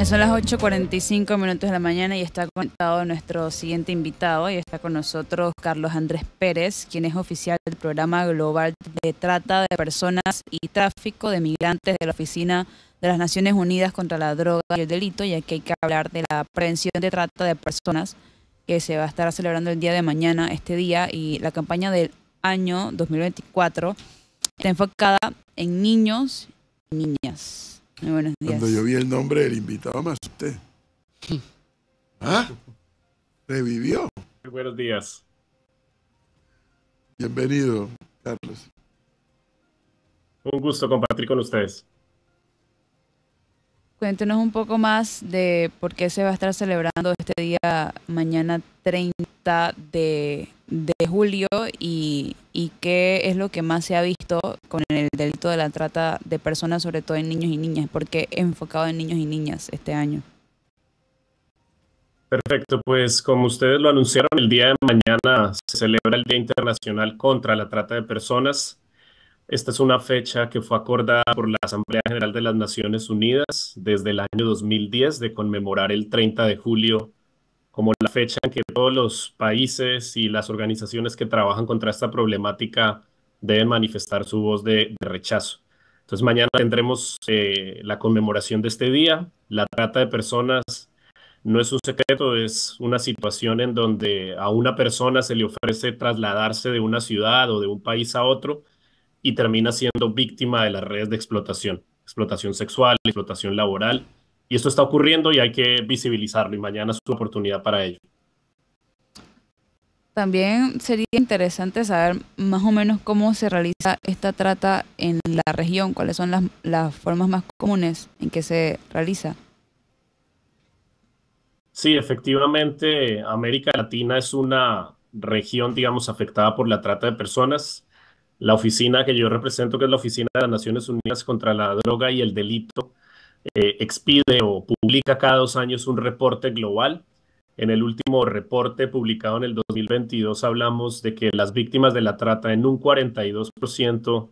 Son las 8:45 de la mañana y está conectado nuestro siguiente invitado y está con nosotros Carlos Andrés Pérez, quien es oficial del Programa Global de Trata de Personas y Tráfico de Migrantes de la Oficina de las Naciones Unidas contra la Droga y el Delito, y aquí hay que hablar de la prevención de trata de personas que se va a estar celebrando el día de mañana, este día, y la campaña del año 2024 está enfocada en niños y niñas. Muy buenos días. Cuando yo vi el nombre del invitado me asusté. ¿Ah? ¿Revivió? Muy buenos días. Bienvenido, Carlos. Un gusto compartir con ustedes. Cuéntenos un poco más de por qué se va a estar celebrando este día mañana 30 de julio y qué es lo que más se ha visto con el delito de la trata de personas, sobre todo en niños y niñas. ¿Por qué enfocado en niños y niñas este año? Perfecto, pues como ustedes lo anunciaron, el día de mañana se celebra el Día Internacional contra la Trata de Personas. Esta es una fecha que fue acordada por la Asamblea General de las Naciones Unidas desde el año 2010 de conmemorar el 30 de julio como la fecha en que todos los países y las organizaciones que trabajan contra esta problemática deben manifestar su voz de rechazo. Entonces mañana tendremos la conmemoración de este día. La trata de personas no es un secreto, es una situación en donde a una persona se le ofrece trasladarse de una ciudad o de un país a otro y termina siendo víctima de las redes de explotación sexual, explotación laboral. Y esto está ocurriendo y hay que visibilizarlo y mañana es su oportunidad para ello. También sería interesante saber más o menos cómo se realiza esta trata en la región, cuáles son las formas más comunes en que se realiza. Sí, efectivamente, América Latina es una región, digamos, afectada por la trata de personas. La oficina que yo represento, que es la Oficina de las Naciones Unidas contra la Droga y el Delito, expide o publica cada 2 años un reporte global. En el último reporte publicado en el 2022 hablamos de que las víctimas de la trata en un 42%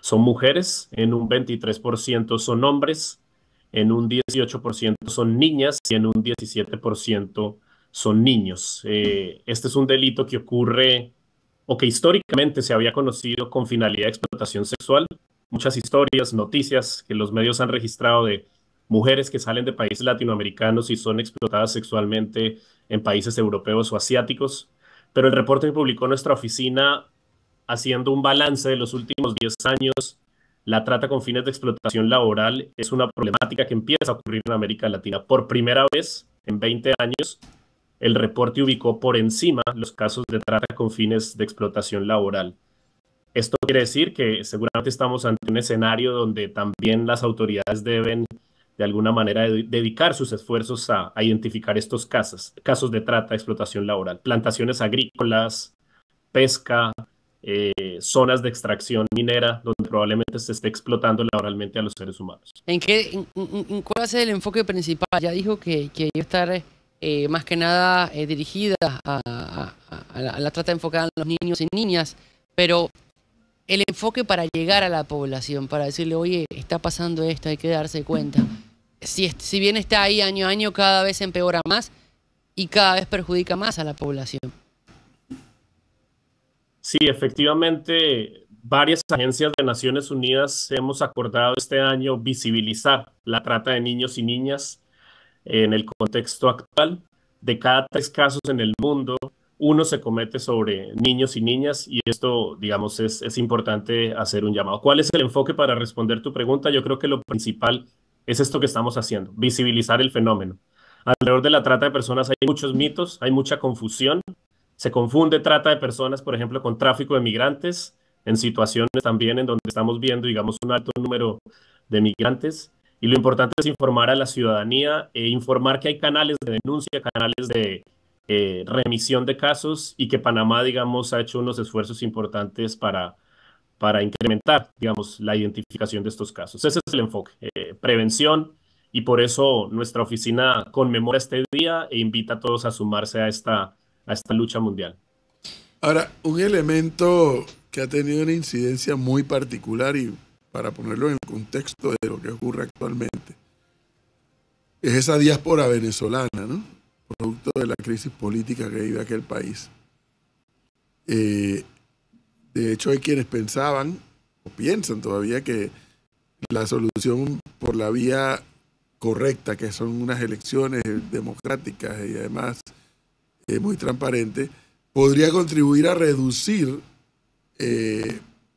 son mujeres, en un 23% son hombres, en un 18% son niñas y en un 17% son niños. Este es un delito que ocurre o que históricamente se había conocido con finalidad de explotación sexual. Muchas historias, noticias que los medios han registrado de mujeres que salen de países latinoamericanos y son explotadas sexualmente en países europeos o asiáticos. Pero el reporte que publicó nuestra oficina, haciendo un balance de los últimos 10 años, la trata con fines de explotación laboral es una problemática que empieza a ocurrir en América Latina. Por primera vez en 20 años, el reporte ubicó por encima los casos de trata con fines de explotación laboral. Esto quiere decir que seguramente estamos ante un escenario donde también las autoridades deben de alguna manera dedicar sus esfuerzos a identificar estos casos de trata, explotación laboral, plantaciones agrícolas, pesca, zonas de extracción minera, donde probablemente se esté explotando laboralmente a los seres humanos. ¿Cuál va a ser el enfoque principal? Ya dijo que iba a estar más que nada dirigida a la trata enfocada en los niños y niñas, pero el enfoque para llegar a la población, para decirle, oye, está pasando esto, hay que darse cuenta. Si bien está ahí año a año, cada vez empeora más y cada vez perjudica más a la población. Sí, efectivamente, varias agencias de Naciones Unidas hemos acordado este año visibilizar la trata de niños y niñas en el contexto actual. De cada 3 casos en el mundo, uno se comete sobre niños y niñas y esto, digamos, es importante hacer un llamado. ¿Cuál es el enfoque para responder tu pregunta? Yo creo que lo principal es esto que estamos haciendo, visibilizar el fenómeno. Alrededor de la trata de personas hay muchos mitos, hay mucha confusión. Se confunde trata de personas, por ejemplo, con tráfico de migrantes, en situaciones también en donde estamos viendo, digamos, un alto número de migrantes. Y lo importante es informar a la ciudadanía e informar que hay canales de denuncia, canales de remisión de casos y que Panamá, digamos, ha hecho unos esfuerzos importantes para incrementar, digamos, la identificación de estos casos. Ese es el enfoque, prevención, y por eso nuestra oficina conmemora este día e invita a todos a sumarse a esta lucha mundial. Ahora, un elemento que ha tenido una incidencia muy particular y para ponerlo en el contexto de lo que ocurre actualmente, es esa diáspora venezolana, ¿no? Producto de la crisis política que vive aquel país. De hecho, hay quienes pensaban, o piensan todavía, que la solución por la vía correcta, que son unas elecciones democráticas y además muy transparentes, podría contribuir a reducir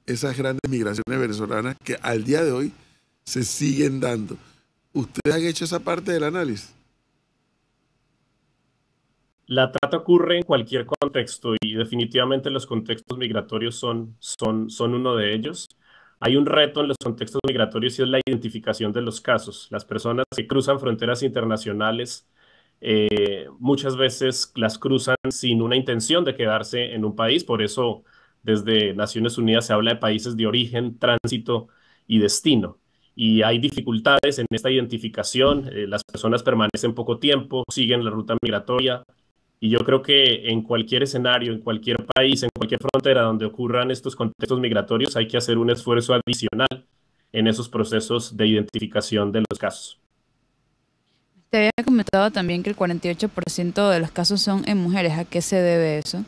esas grandes migraciones venezolanas que al día de hoy se siguen dando. ¿Ustedes han hecho esa parte del análisis? La trata ocurre en cualquier contexto y definitivamente los contextos migratorios son uno de ellos. Hay un reto en los contextos migratorios y es la identificación de los casos. Las personas que cruzan fronteras internacionales muchas veces las cruzan sin una intención de quedarse en un país. Por eso desde Naciones Unidas se habla de países de origen, tránsito y destino. Y hay dificultades en esta identificación. Las personas permanecen poco tiempo, siguen la ruta migratoria. Y yo creo que en cualquier escenario, en cualquier país, en cualquier frontera donde ocurran estos contextos migratorios, hay que hacer un esfuerzo adicional en esos procesos de identificación de los casos. Te había comentado también que el 48% de los casos son en mujeres. ¿A qué se debe eso?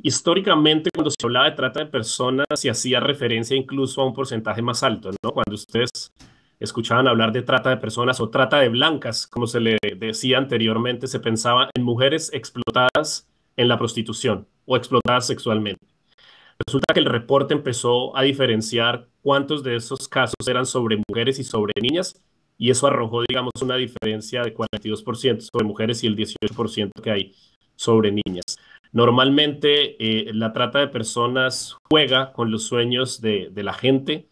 Históricamente, cuando se hablaba de trata de personas, se hacía referencia incluso a un porcentaje más alto, ¿no? Cuando ustedes escuchaban hablar de trata de personas o trata de blancas, como se le decía anteriormente, se pensaba en mujeres explotadas en la prostitución o explotadas sexualmente. Resulta que el reporte empezó a diferenciar cuántos de esos casos eran sobre mujeres y sobre niñas, y eso arrojó, digamos, una diferencia de 42% sobre mujeres y el 18% que hay sobre niñas. Normalmente, la trata de personas juega con los sueños de la gente.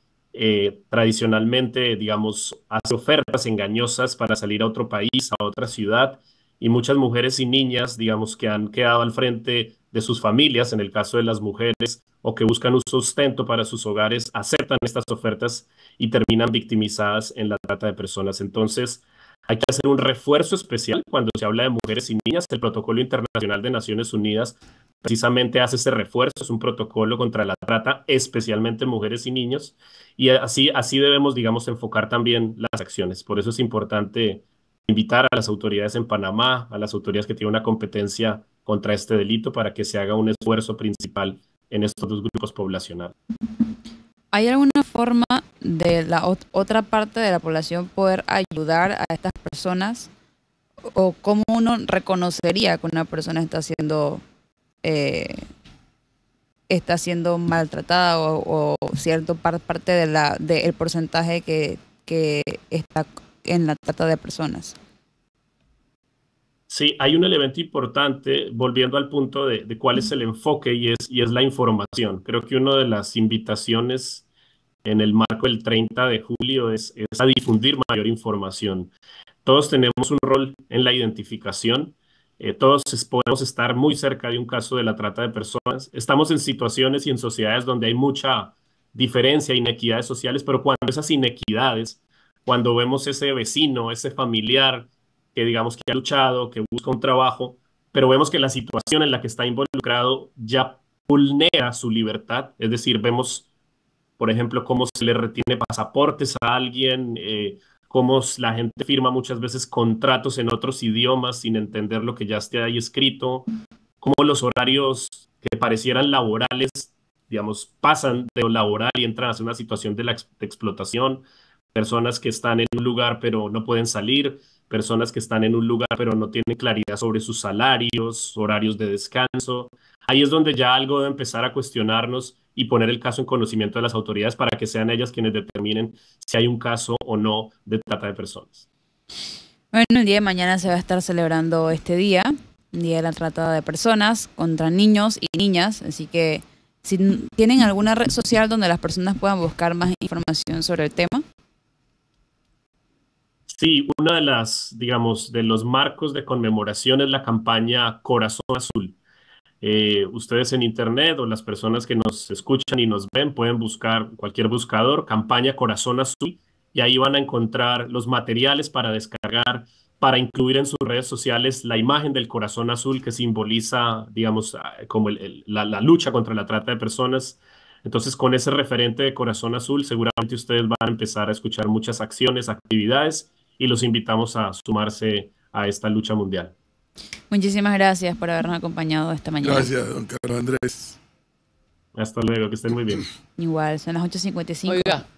Tradicionalmente, digamos, hace ofertas engañosas para salir a otro país, a otra ciudad, y muchas mujeres y niñas, digamos, que han quedado al frente de sus familias, en el caso de las mujeres, o que buscan un sustento para sus hogares, aceptan estas ofertas y terminan victimizadas en la trata de personas. Entonces, hay que hacer un refuerzo especial cuando se habla de mujeres y niñas. El Protocolo Internacional de Naciones Unidas precisamente hace ese refuerzo, es un protocolo contra la trata, especialmente en mujeres y niños, y así debemos, digamos, enfocar también las acciones. Por eso es importante invitar a las autoridades en Panamá, a las autoridades que tienen una competencia contra este delito, para que se haga un esfuerzo principal en estos dos grupos poblacionales. ¿Hay alguna forma de la otra parte de la población poder ayudar a estas personas? ¿O cómo uno reconocería que una persona está siendo maltratada o cierto parte del porcentaje que está en la trata de personas? Sí, hay un elemento importante, volviendo al punto de cuál es el enfoque y es la información. Creo que una de las invitaciones en el marco del 30 de julio es a difundir mayor información. Todos tenemos un rol en la identificación. Todos podemos estar muy cerca de un caso de la trata de personas. Estamos en situaciones y en sociedades donde hay mucha diferencia, inequidades sociales, pero cuando esas inequidades, cuando vemos ese vecino, ese familiar que digamos que ha luchado, que busca un trabajo, pero vemos que la situación en la que está involucrado ya vulnera su libertad, es decir, vemos, por ejemplo, cómo se le retiene pasaportes a alguien, cómo la gente firma muchas veces contratos en otros idiomas sin entender lo que ya esté ahí escrito, cómo los horarios que parecieran laborales, digamos, pasan de lo laboral y entran a una situación de explotación, personas que están en un lugar pero no pueden salir, personas que están en un lugar pero no tienen claridad sobre sus salarios, horarios de descanso. Ahí es donde ya algo debe empezar a cuestionarnos y poner el caso en conocimiento de las autoridades para que sean ellas quienes determinen si hay un caso o no de trata de personas. Bueno, el día de mañana se va a estar celebrando este día, el Día de la Trata de Personas contra niños y niñas, así que si tienen alguna red social donde las personas puedan buscar más información sobre el tema. Sí, una de las, digamos, de los marcos de conmemoración es la campaña Corazón Azul. Ustedes en internet o las personas que nos escuchan y nos ven pueden buscar cualquier buscador, campaña Corazón Azul, y ahí van a encontrar los materiales para descargar, para incluir en sus redes sociales la imagen del corazón azul que simboliza, digamos, como la lucha contra la trata de personas. Entonces, con ese referente de Corazón Azul, seguramente ustedes van a empezar a escuchar muchas acciones, actividades, y los invitamos a sumarse a esta lucha mundial. Muchísimas gracias por habernos acompañado esta mañana. Gracias, don Carlos Andrés. Hasta luego, que estén muy bien. Igual, son las 8:55. Oiga.